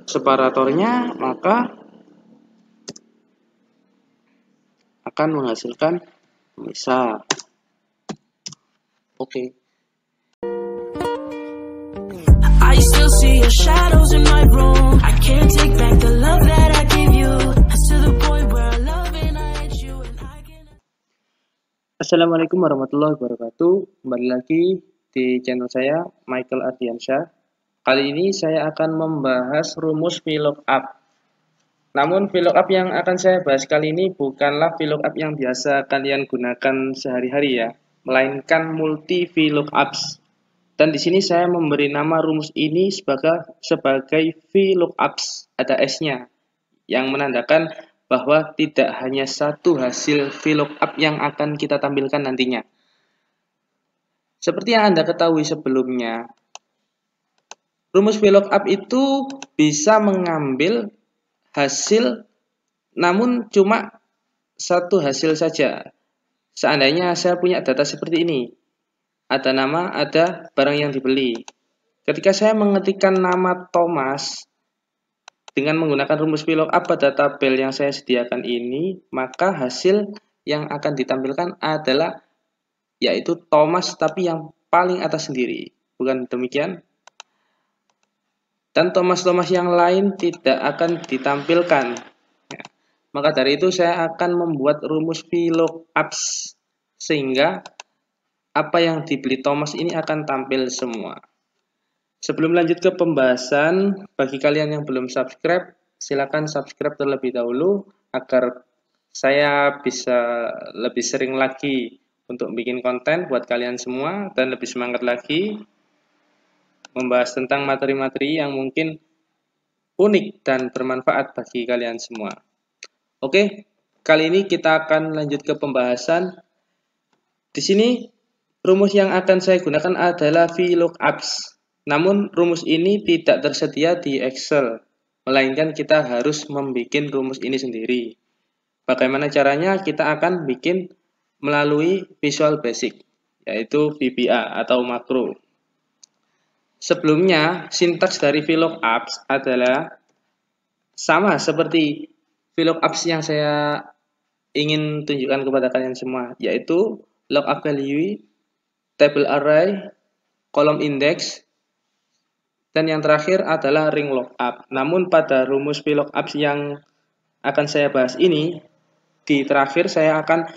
separatornya, maka akan menghasilkan pemisah. Oke. I still see your shadows in my room. I can't take back the love that I gave you. To the point where I love and I hate you and I can't. Assalamualaikum warahmatullahi wabarakatuh. Kembali lagi di channel saya, Michael Ardiansyah. Kali ini saya akan membahas rumus VLOOKUP. Namun VLOOKUP yang akan saya bahas kali ini bukanlah VLOOKUP yang biasa kalian gunakan sehari-hari ya, melainkan multi VLOOKUPs. Dan di sini saya memberi nama rumus ini sebagai VLOOKUPs, ada S-nya, yang menandakan bahwa tidak hanya satu hasil VLOOKUP yang akan kita tampilkan nantinya. Seperti yang Anda ketahui sebelumnya, rumus VLOOKUP itu bisa mengambil hasil, namun cuma satu hasil saja. Seandainya saya punya data seperti ini, ada nama, ada barang yang dibeli. Ketika saya mengetikkan nama Thomas dengan menggunakan rumus VLOOKUP pada tabel yang saya sediakan ini, maka hasil yang akan ditampilkan adalah yaitu Thomas tapi yang paling atas sendiri. Bukan demikian? Dan Thomas-Thomas yang lain tidak akan ditampilkan. Ya. Maka dari itu saya akan membuat rumus VLOOKUPs sehingga apa yang dibeli Thomas ini akan tampil semua. Sebelum lanjut ke pembahasan, bagi kalian yang belum subscribe, silakan subscribe terlebih dahulu agar saya bisa lebih sering lagi untuk bikin konten buat kalian semua dan lebih semangat lagi membahas tentang materi-materi yang mungkin unik dan bermanfaat bagi kalian semua. Oke, kali ini kita akan lanjut ke pembahasan. Di sini rumus yang akan saya gunakan adalah VLOOKUPs. Namun rumus ini tidak tersedia di Excel, melainkan kita harus membuat rumus ini sendiri. Bagaimana caranya? Kita akan bikin melalui Visual Basic, yaitu VBA atau makro. Sebelumnya, sintaks dari VLOOKUPs adalah sama seperti VLOOKUPs yang saya ingin tunjukkan kepada kalian semua, yaitu lookup value, table array, kolom index, dan yang terakhir adalah ring lookup. Namun pada rumus VLOOKUPs yang akan saya bahas ini, di terakhir saya akan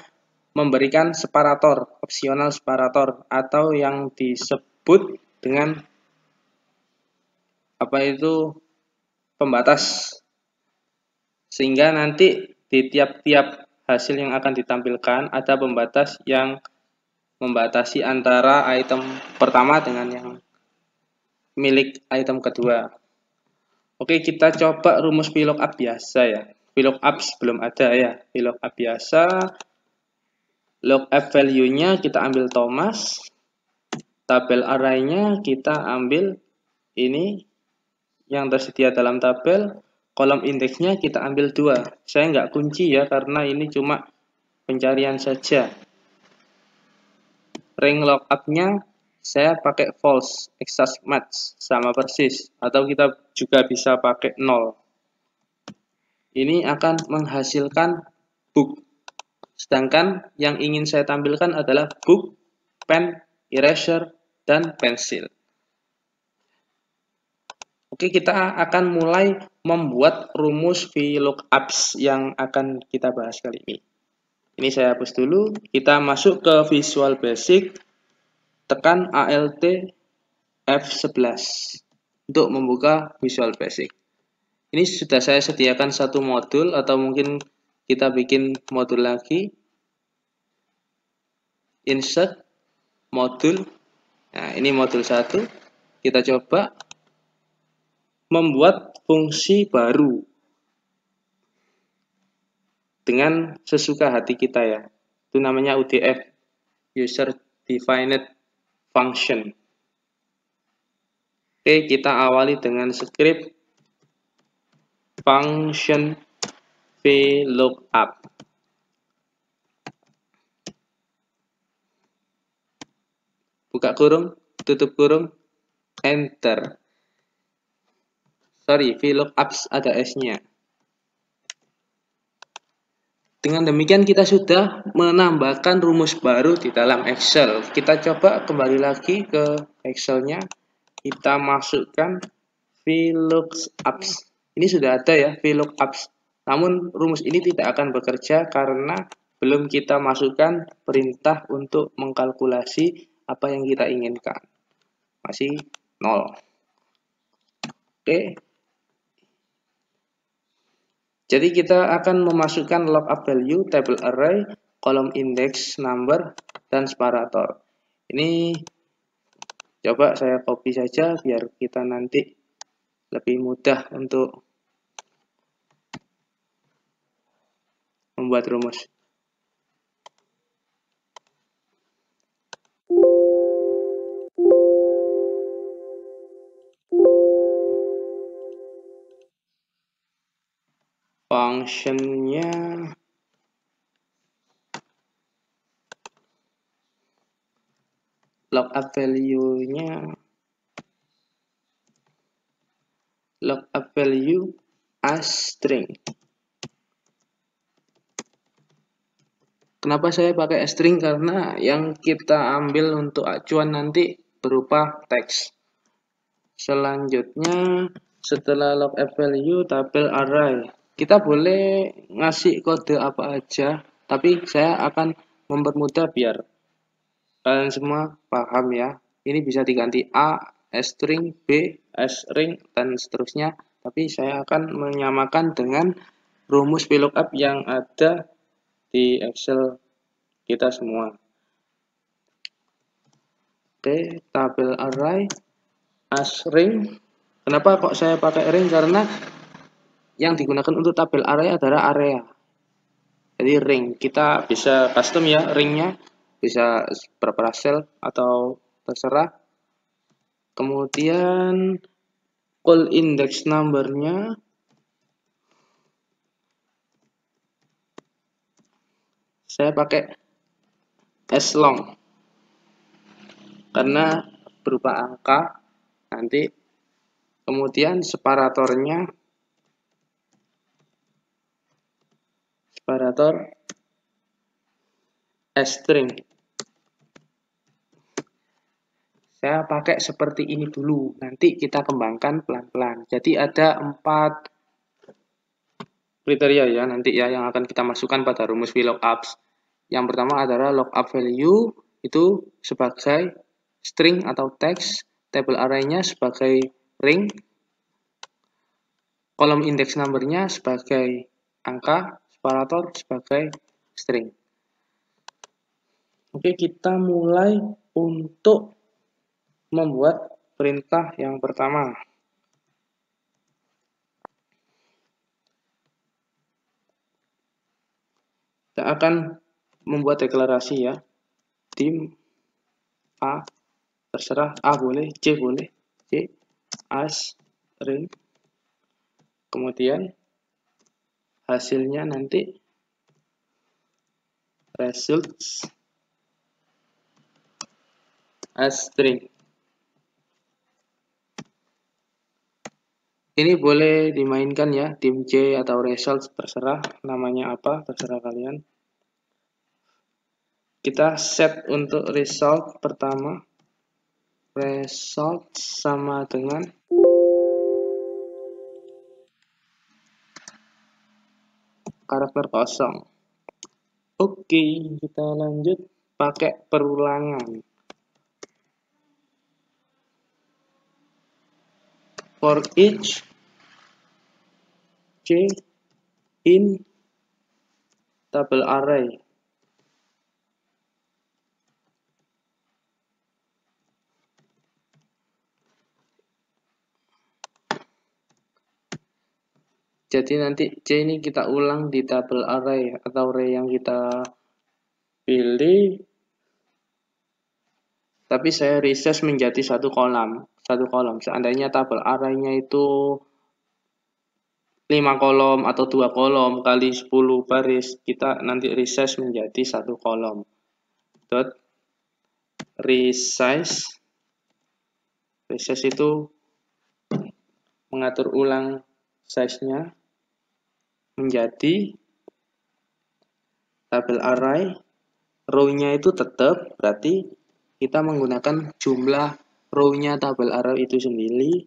memberikan separator, opsional separator, atau yang disebut dengan pembatas. Sehingga nanti di tiap-tiap hasil yang akan ditampilkan ada pembatas yang membatasi antara item pertama dengan yang milik item kedua. Oke, kita coba rumus VLOOKUP biasa ya. VLOOKUPs belum ada ya. VLOOKUP biasa. Lookup value-nya kita ambil Thomas. Tabel array-nya kita ambil ini yang tersedia dalam tabel. Kolom indeksnya kita ambil 2. Saya nggak kunci ya, karena ini cuma pencarian saja. Ring lookup-nya saya pakai false, exact match, sama persis. Atau kita juga bisa pakai 0. Ini akan menghasilkan book. Sedangkan yang ingin saya tampilkan adalah book, pen, eraser, dan pensil. Oke, kita akan mulai membuat rumus VLOOKUPs yang akan kita bahas kali ini. Ini saya hapus dulu. Kita masuk ke Visual Basic, tekan Alt F11 untuk membuka Visual Basic. Ini sudah saya sediakan satu modul, atau mungkin kita bikin modul lagi. Insert modul. Nah, ini modul 1. Kita coba membuat fungsi baru dengan sesuka hati kita ya. Itu namanya UDF, User Defined Function. Oke, kita awali dengan script function VLOOKUP. Buka kurung, tutup kurung, enter. VLOOKUPs ada S-nya. Dengan demikian kita sudah menambahkan rumus baru di dalam Excel. Kita coba kembali lagi ke Excel-nya. Kita masukkan VLOOKUPs. Ini sudah ada ya VLOOKUPs. Namun rumus ini tidak akan bekerja karena belum kita masukkan perintah untuk mengkalkulasi apa yang kita inginkan. Masih 0. Oke. Jadi kita akan memasukkan lookup value, table array, kolom index number, dan separator. Ini coba saya copy saja biar kita nanti lebih mudah untuk membuat rumus. Functionnya lookup value as string. Kenapa saya pakai string? Karena yang kita ambil untuk acuan nanti berupa teks. Selanjutnya setelah lookup value tabel array. Kita boleh ngasih kode apa aja, tapi saya akan mempermudah biar kalian semua paham ya. Ini bisa diganti A, string, B, string, dan seterusnya. Tapi saya akan menyamakan dengan rumus VLOOKUP yang ada di Excel kita semua. Oke, tabel array as ring. Kenapa kok saya pakai ring? Karena yang digunakan untuk tabel array adalah area. Jadi ring, kita bisa custom ya ringnya, bisa berapa sel atau terserah. Kemudian call index numbernya saya pakai as long karena berupa angka nanti. Kemudian separator string. Saya pakai seperti ini dulu, nanti kita kembangkan pelan-pelan. Jadi ada 4 kriteria ya nanti ya yang akan kita masukkan pada rumus VLOOKUPs. Yang pertama adalah lookup value itu sebagai string atau teks, table array-nya sebagai ring, kolom index number-nya sebagai angka, separator sebagai string. Oke, kita mulai untuk membuat perintah yang pertama. Kita akan membuat deklarasi ya. Dim A, terserah A boleh, C boleh, C as ring. Kemudian hasilnya nanti results as string. Ini boleh dimainkan ya, dim C atau results, terserah namanya apa, terserah kalian. Kita set untuk result pertama, result sama dengan karakter kosong. Oke, kita lanjut pakai perulangan. For each C in table array. Jadi nanti C ini kita ulang di table array atau array yang kita pilih. Tapi saya resize menjadi satu kolom. Seandainya tabel array-nya itu 5 kolom atau 2 kolom kali 10 baris, kita nanti resize menjadi satu kolom. Dot resize itu mengatur ulang size-nya menjadi tabel array. Row-nya itu tetap, berarti kita menggunakan jumlah row-nya tabel array itu sendiri.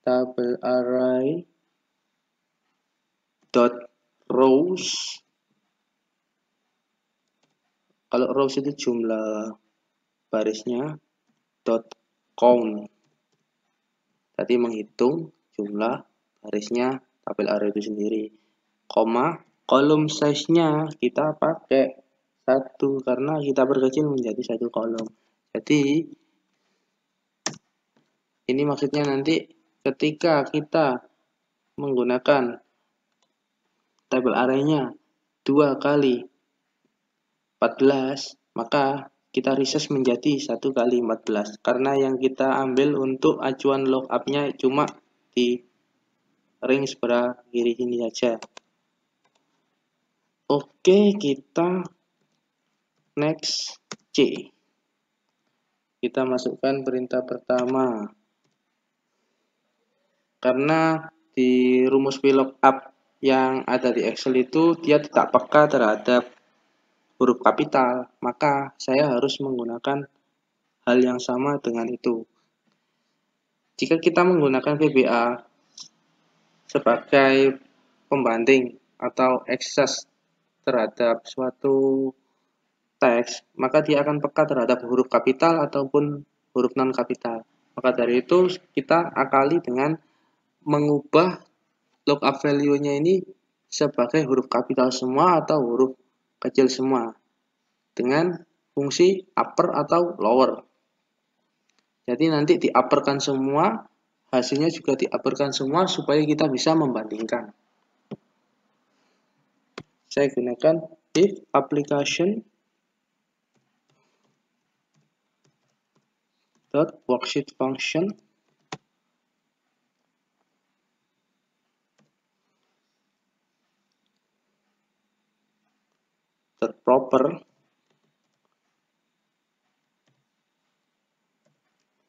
Tabel array dot rows. Kalau rows itu jumlah barisnya, dot count. Tadi menghitung jumlah barisnya tabel array itu sendiri. Koma, kolom size-nya kita pakai 1 karena kita perkecil menjadi 1 kolom. Jadi ini maksudnya nanti ketika kita menggunakan tabel array-nya 2 kali 14, maka kita resize menjadi 1 kali 14 karena yang kita ambil untuk acuan lookup-nya cuma di ring sebelah kiri sini saja. Oke, kita next C. Kita masukkan perintah pertama. Karena di rumus VLOOKUP yang ada di Excel itu dia tidak peka terhadap huruf kapital, maka saya harus menggunakan hal yang sama dengan itu. Jika kita menggunakan VBA sebagai pembanding atau akses terhadap suatu teks, maka dia akan peka terhadap huruf kapital ataupun huruf non kapital. Maka dari itu kita akali dengan mengubah lookup value-nya ini sebagai huruf kapital semua atau huruf kecil semua dengan fungsi upper atau lower. Jadi nanti di-upperkan semua, hasilnya juga di-upperkan semua supaya kita bisa membandingkan. Saya gunakan if application dot worksheet function dot proper.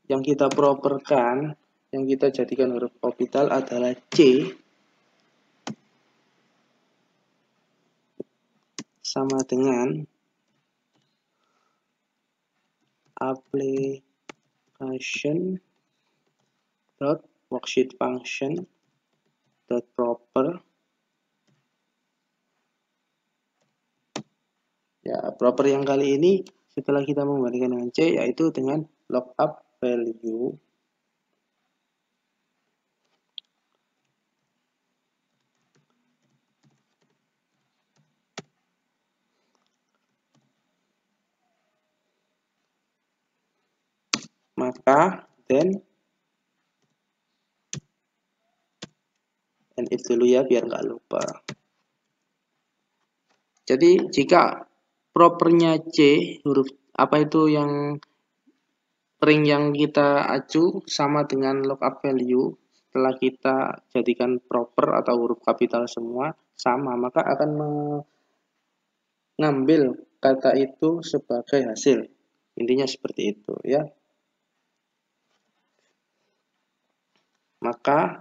Yang kita properkan, yang kita jadikan huruf kapital adalah C sama dengan application dot worksheet function dot proper. Ya, proper yang kali ini setelah kita membandingkan dengan C yaitu dengan lookup value maka then and if dulu ya biar nggak lupa. Jadi jika propernya C, huruf apa itu yang ring yang kita acu sama dengan lookup value, setelah kita jadikan proper atau huruf kapital semua sama, maka akan mengambil kata itu sebagai hasil. Intinya seperti itu ya. Maka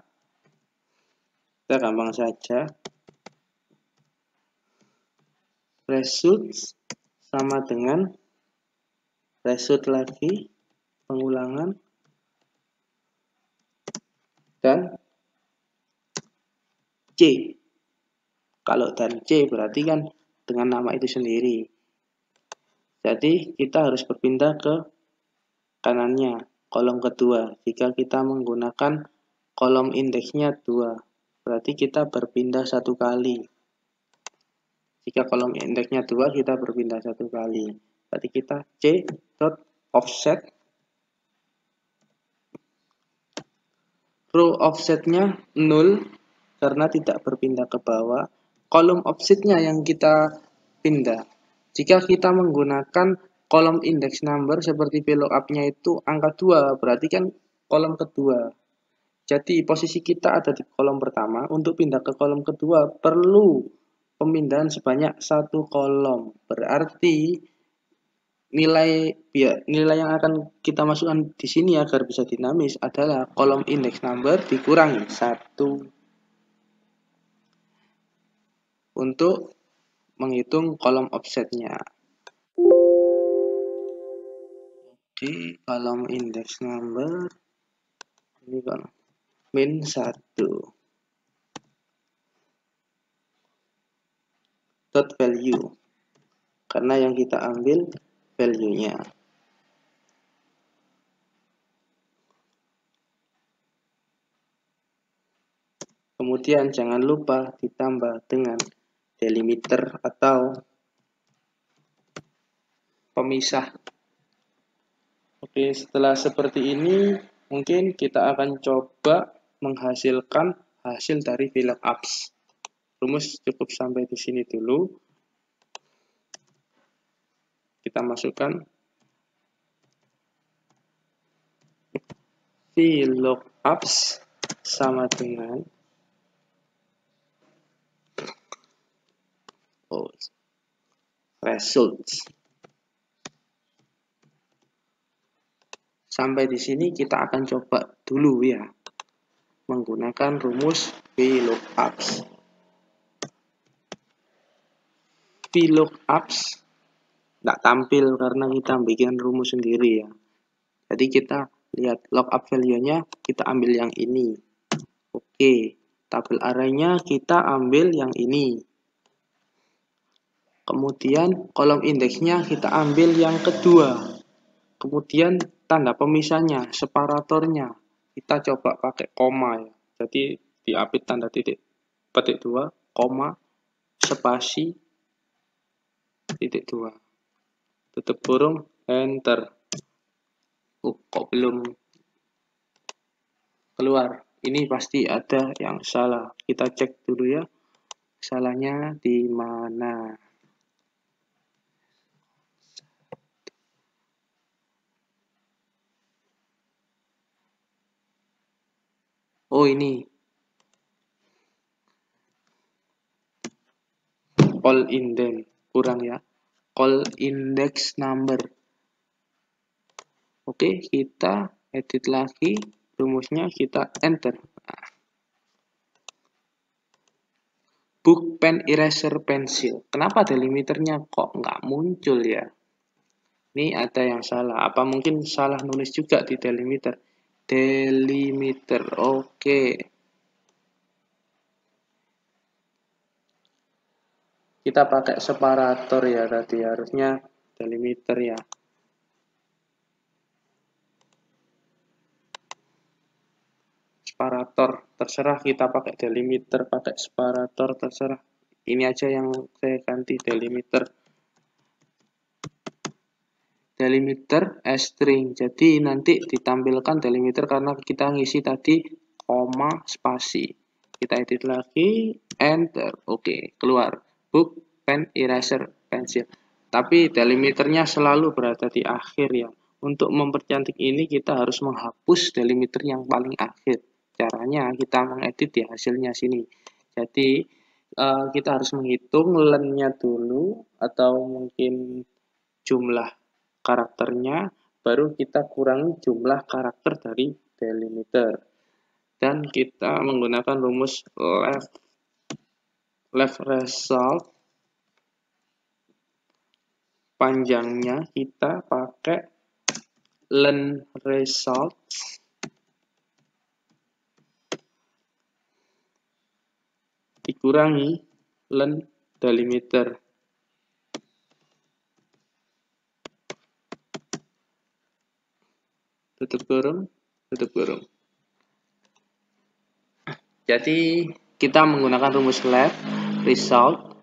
kita gampang saja, result sama dengan result lagi pengulangan dan C. Kalau dan C berarti kan dengan nama itu sendiri. Jadi kita harus berpindah ke kanannya, kolom kedua. Jika kita menggunakan kolom indeksnya 2, berarti kita berpindah 1 kali. Jika kolom indeksnya 2, kita berpindah 1 kali. Berarti kita C dot offset. Row offsetnya 0 karena tidak berpindah ke bawah. Kolom offsetnya yang kita pindah. Jika kita menggunakan kolom index number seperti VLOOKUP-nya itu angka 2, berarti kan kolom kedua. Jadi posisi kita ada di kolom pertama. Untuk pindah ke kolom kedua perlu pemindahan sebanyak 1 kolom. Berarti nilai yang akan kita masukkan di sini agar bisa dinamis adalah kolom index number dikurangi 1 untuk menghitung kolom offsetnya. Di kolom index number ini kolom min 1 dot value karena yang kita ambil value-nya. Kemudian jangan lupa ditambah dengan delimiter atau pemisah. Oke, setelah seperti ini mungkin kita akan coba menghasilkan hasil dari VLOOKUPs. Rumus cukup sampai di sini dulu. Kita masukkan VLOOKUPs sama dengan results. Sampai di sini kita akan coba dulu ya menggunakan rumus VLOOKUPs. VLOOKUPs nggak tampil karena kita bikin rumus sendiri ya. Jadi kita lihat lookup value-nya, kita ambil yang ini. Oke, tabel array-nya kita ambil yang ini. Kemudian kolom indeksnya kita ambil yang kedua. Kemudian tanda pemisahnya, separatornya, kita coba pakai koma ya. Jadi diapit tanda titik petik 2, koma, spasi, titik 2. Tutup kurung, enter. Kok belum keluar? Ini pasti ada yang salah. Kita cek dulu ya. Salahnya di mana? Oh, ini. Call indent. Kurang ya. Call index number. Oke, kita edit lagi. Rumusnya kita enter. Book pen eraser pensil. Kenapa delimiternya kok nggak muncul ya? Ini ada yang salah. Apa mungkin salah nulis juga di delimiter? Delimiter, oke. Kita pakai separator ya tadi, harusnya delimiter ya. Separator, terserah kita pakai delimiter, pakai separator, terserah. Ini aja yang saya ganti delimiter. Delimiter string. Jadi nanti ditampilkan delimiter karena kita ngisi tadi koma spasi. Kita edit lagi, enter. Oke, keluar. Book pen eraser pensil. Tapi delimiternya selalu berada di akhir ya. Untuk mempercantik ini kita harus menghapus delimiter yang paling akhir. Caranya kita mengedit di hasilnya sini. Jadi kita harus menghitung len-nya dulu atau mungkin jumlah karakternya, baru kita kurangi jumlah karakter dari delimiter. Dan kita menggunakan rumus left result. Panjangnya kita pakai len result dikurangi len delimiter. Tutup kurung, tutup kurung. Jadi kita menggunakan rumus left result,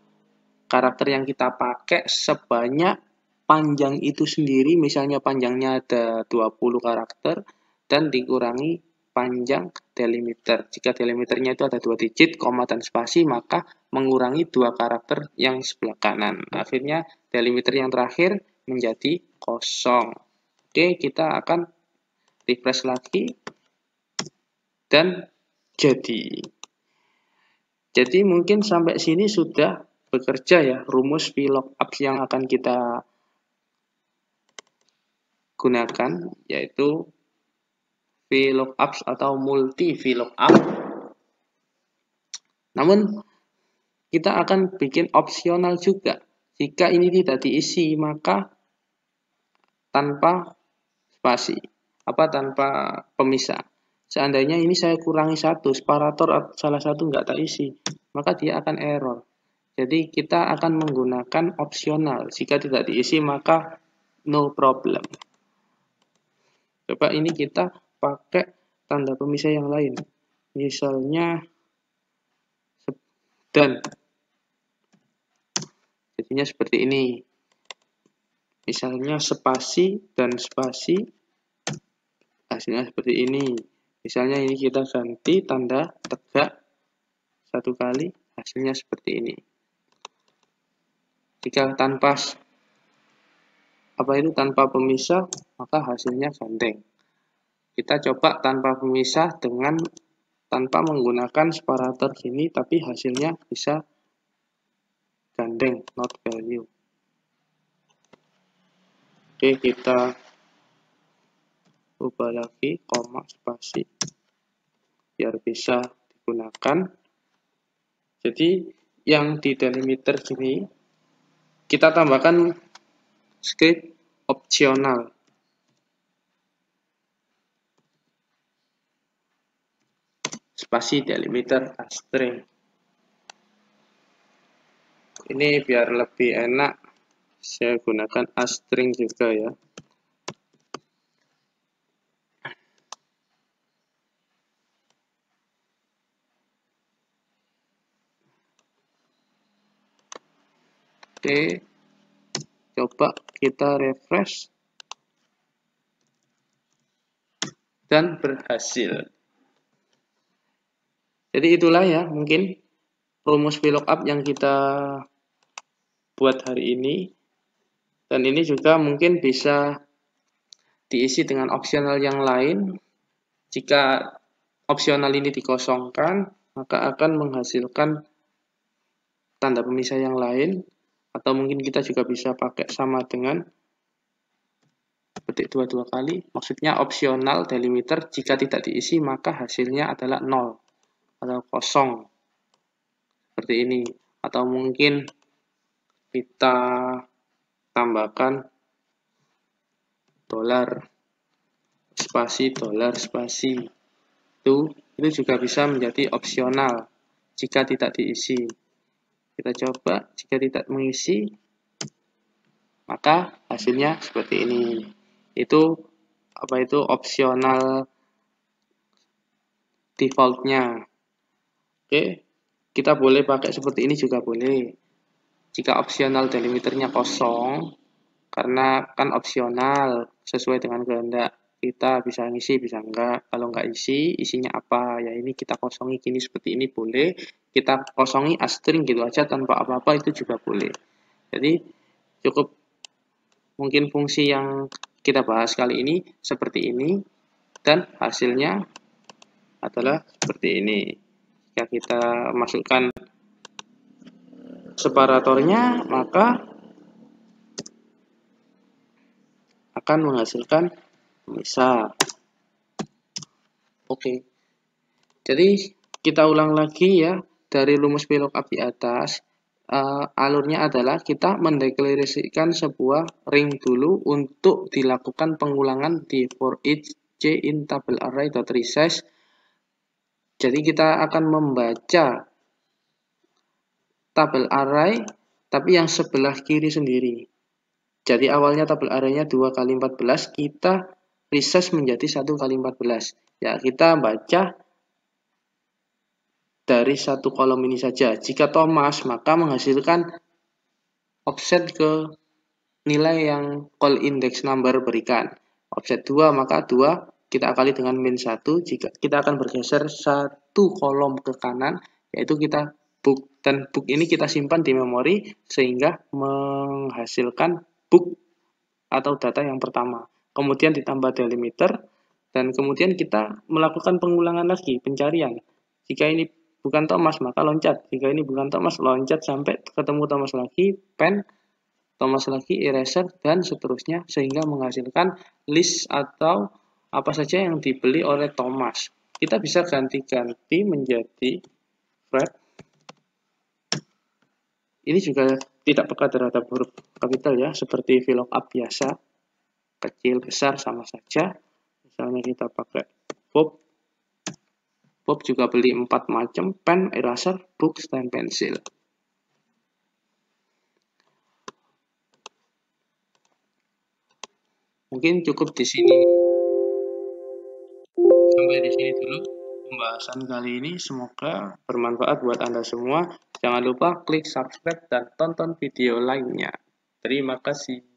karakter yang kita pakai sebanyak panjang itu sendiri, misalnya panjangnya ada 20 karakter, dan dikurangi panjang delimiter. Jika delimiternya itu ada 2 digit, koma dan spasi, maka mengurangi 2 karakter yang sebelah kanan. Akhirnya delimiter yang terakhir menjadi kosong. Oke, kita akan refresh lagi dan jadi mungkin sampai sini sudah bekerja ya rumus VLOOKUPs yang akan kita gunakan, yaitu VLOOKUPs atau multi VLOOKUP. Namun kita akan bikin opsional juga. Jika ini tidak diisi, maka tanpa spasi, tanpa pemisah. Seandainya ini saya kurangi satu, separator salah satu nggak tak isi, maka dia akan error. Jadi kita akan menggunakan opsional. Jika tidak diisi, maka no problem. Coba ini kita pakai tanda pemisah yang lain. Misalnya dan. Jadinya seperti ini. Misalnya spasi dan spasi. Hasilnya seperti ini. Misalnya ini kita ganti tanda tegak satu kali. Hasilnya seperti ini. Jika tanpa pemisah, maka hasilnya gandeng. Kita coba tanpa pemisah tanpa menggunakan separator sini, tapi hasilnya bisa gandeng, not value. Oke, kita ubah lagi, koma, spasi, biar bisa digunakan. Jadi, yang di delimiter sini, kita tambahkan script opsional. Spasi delimiter string. Ini biar lebih enak, saya gunakan string juga ya. Oke, coba kita refresh dan berhasil. Jadi itulah ya mungkin rumus VLOOKUP yang kita buat hari ini, dan ini juga mungkin bisa diisi dengan opsional yang lain. Jika opsional ini dikosongkan, maka akan menghasilkan tanda pemisah yang lain, atau mungkin kita juga bisa pakai sama dengan petik dua kali, maksudnya opsional delimiter jika tidak diisi maka hasilnya adalah 0 atau kosong seperti ini, atau mungkin kita tambahkan $, spasi, $, spasi, itu juga bisa menjadi opsional jika tidak diisi. Kita coba, jika tidak mengisi maka hasilnya seperti ini. Itu opsional defaultnya. Oke, kita boleh pakai seperti ini juga boleh. Jika opsional delimiternya kosong, karena kan opsional sesuai dengan kehendak kita, bisa ngisi bisa enggak. Kalau enggak isi, isinya apa ya, ini kita kosongi gini seperti ini boleh. Kita kosongi string gitu aja tanpa apa-apa, itu juga boleh. Jadi cukup mungkin fungsi yang kita bahas kali ini seperti ini, dan hasilnya adalah seperti ini. Jika kita masukkan separatornya, maka akan menghasilkan pemisah. Oke. Jadi kita ulang lagi ya, dari rumus VLOOKUP di atas. Alurnya adalah kita mendeklarasikan sebuah ring dulu untuk dilakukan pengulangan di for each j in tabel array.resize. Jadi kita akan membaca tabel array tapi yang sebelah kiri sendiri. Jadi awalnya tabel arraynya 2 kali 14, kita resize menjadi 1 kali 14. Ya, kita baca dari satu kolom ini saja. Jika Thomas, maka menghasilkan offset ke nilai yang call index number berikan. Offset 2, maka 2 kita akali dengan min 1. Jika kita akan bergeser satu kolom ke kanan, yaitu kita book, dan book ini kita simpan di memori sehingga menghasilkan book atau data yang pertama. Kemudian ditambah delimiter, dan kemudian kita melakukan pengulangan lagi, pencarian. Jika ini bukan Thomas, maka loncat. Jika ini bukan Thomas, loncat sampai ketemu Thomas lagi, pen Thomas lagi, eraser, dan seterusnya, sehingga menghasilkan list atau apa saja yang dibeli oleh Thomas. Kita bisa ganti-ganti menjadi Fred. Ini juga tidak peka terhadap huruf kapital ya, seperti VLOOKUP biasa, kecil, besar, sama saja. Misalnya kita pakai Bob. Bob juga beli 4 macam, pen, eraser, books, dan pensil. Mungkin cukup di sini. Sampai di sini dulu pembahasan kali ini. Semoga bermanfaat buat Anda semua. Jangan lupa klik subscribe dan tonton video lainnya. Terima kasih.